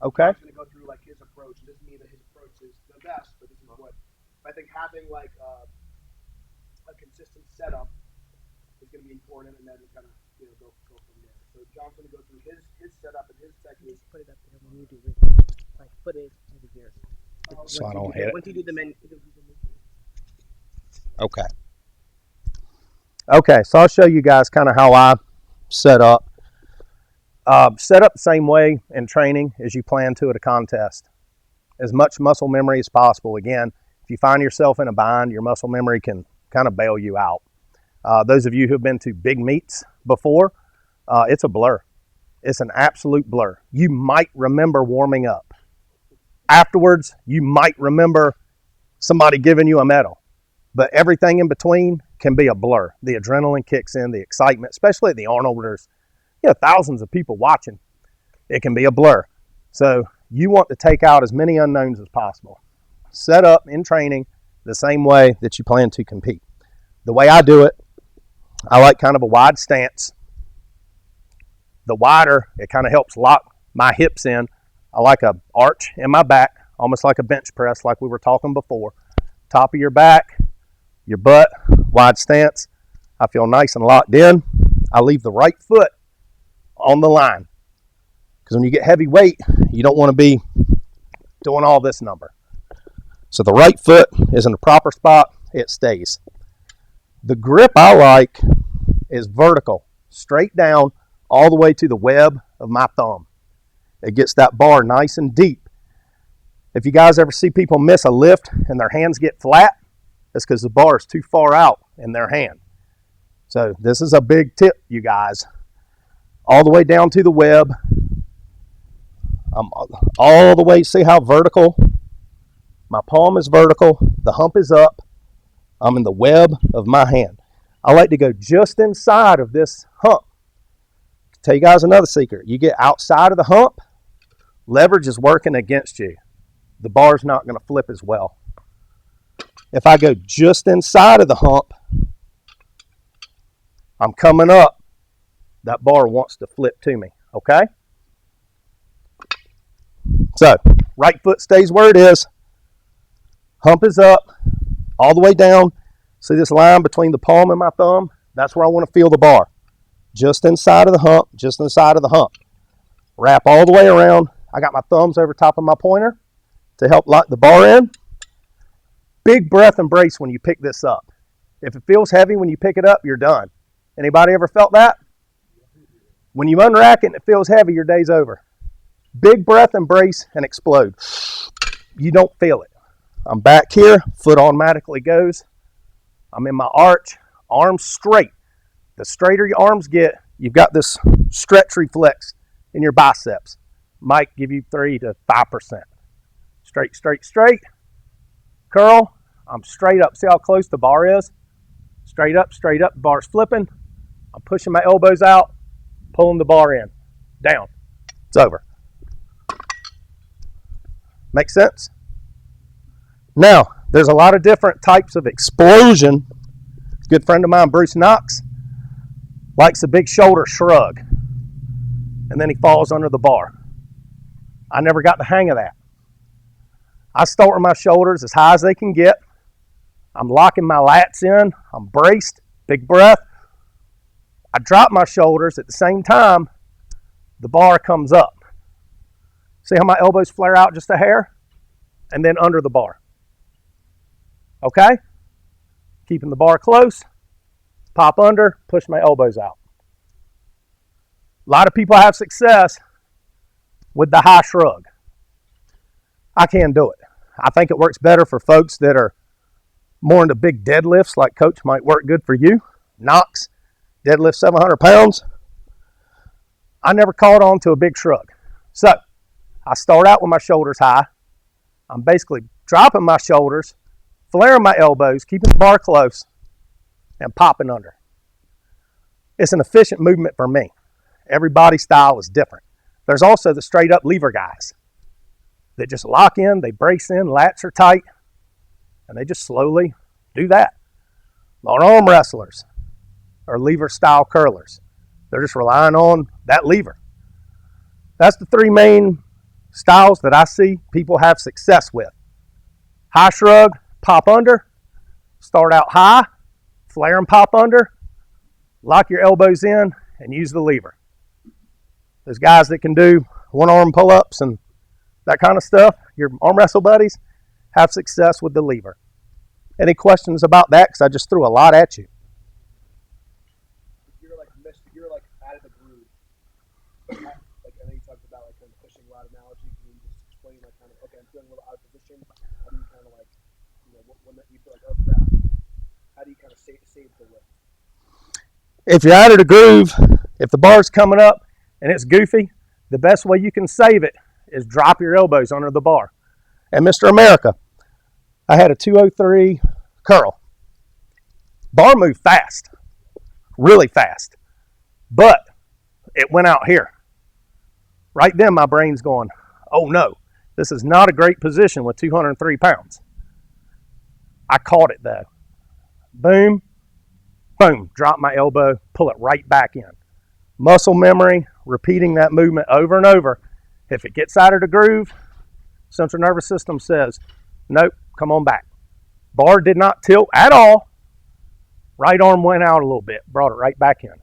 Okay. I'm going to go through like his approach. It doesn't mean that his approach is the best, but this is what I think having like a consistent setup is going to be important, and then kind of go from there. So John's going to go through his setup and his technique. Just put it up there when you do it. Like put it over here. So I don't hit it. Once you do the menu. Okay. Okay, so I'll show you guys kind of how I set up. Set up the same way in training as you plan to at a contest. As much muscle memory as possible. Again, if you find yourself in a bind, your muscle memory can kind of bail you out. Those of you who have been to big meets before, it's a blur. It's an absolute blur. You might remember warming up. Afterwards, you might remember somebody giving you a medal. But everything in between can be a blur. The adrenaline kicks in, the excitement, especially at the Arnold, where there's thousands of people watching. It can be a blur. So you want to take out as many unknowns as possible. Set up in training the same way that you plan to compete. The way I do it, I like kind of a wide stance. The wider, it kind of helps lock my hips in. I like a arch in my back, almost like a bench press like we were talking before. Top of your back, your butt, wide stance. I feel nice and locked in. I leave the right foot on the line. Because when you get heavy weight, you don't want to be doing all this number. So the right foot is in the proper spot. It stays. The grip I like is vertical, straight down, all the way to the web of my thumb. It gets that bar nice and deep. If you guys ever see people miss a lift and their hands get flat, it's because the bar is too far out in their hand. So this is a big tip, you guys. All the way down to the web. All the way, see how vertical? My palm is vertical, the hump is up. I'm in the web of my hand. I like to go just inside of this hump. Tell you guys another secret. You get outside of the hump, leverage is working against you. The bar's not going to flip as well. If I go just inside of the hump, I'm coming up. That bar wants to flip to me, okay? So, right foot stays where it is. Hump is up, all the way down. See this line between the palm and my thumb? That's where I want to feel the bar. Just inside of the hump, just inside of the hump. Wrap all the way around. I got my thumbs over top of my pointer to help lock the bar in. Big breath and brace when you pick this up. If it feels heavy when you pick it up, you're done. Anybody ever felt that? When you unrack it and it feels heavy, your day's over. Big breath and brace and explode. You don't feel it. I'm back here, foot automatically goes. I'm in my arch, arms straight. The straighter your arms get, you've got this stretch reflex in your biceps. Might give you 3 to 5%. Straight, straight, straight. Curl. I'm straight up. See how close the bar is? Straight up, bar's flipping. I'm pushing my elbows out, pulling the bar in. Down. It's over. Make sense? Now, there's a lot of different types of explosion. A good friend of mine, Bruce Knox, likes a big shoulder shrug. And then he falls under the bar. I never got the hang of that. I start with my shoulders as high as they can get. I'm locking my lats in. I'm braced. Big breath. I drop my shoulders. At the same time, the bar comes up. See how my elbows flare out just a hair? And then under the bar. Okay? Keeping the bar close. Pop under. Push my elbows out. A lot of people have success with the high shrug. I can't do it. I think it works better for folks that are more into big deadlifts, like Coach might work good for you. Knox, deadlift 700 pounds. I never caught on to a big shrug. So, I start out with my shoulders high. I'm basically dropping my shoulders, flaring my elbows, keeping the bar close, and popping under. It's an efficient movement for me. Every body style is different. There's also the straight up lever guys that just lock in, they brace in, lats are tight, and they just slowly do that. Long arm wrestlers or lever style curlers. They're just relying on that lever. That's the three main styles that I see people have success with. High shrug, pop under, start out high, flare and pop under, lock your elbows in, and use the lever. Those guys that can do one-arm pull-ups and that kind of stuff, your arm wrestle buddies, have success with the lever. Any questions about that? Because I just threw a lot at you. If you're like out of the groove, like I know you talked about like kind of pushing rod analogy. Can you just explain like kind of, okay, I'm feeling a little out of position. How do you kind of like, you know, when you feel like, oh crap, how do you kind of save the lift? If you're out of the groove, if the bar's coming up and it's goofy, the best way you can save it is drop your elbows under the bar. And Mr. America, I had a 203 curl. Bar moved fast, really fast, but it went out here. Right then my brain's going, oh no, this is not a great position with 203 pounds. I caught it though. Boom, boom, drop my elbow, pull it right back in. Muscle memory, repeating that movement over and over. If it gets out of the groove, central nervous system says, nope, come on back. Bar did not tilt at all. Right arm went out a little bit, brought it right back in.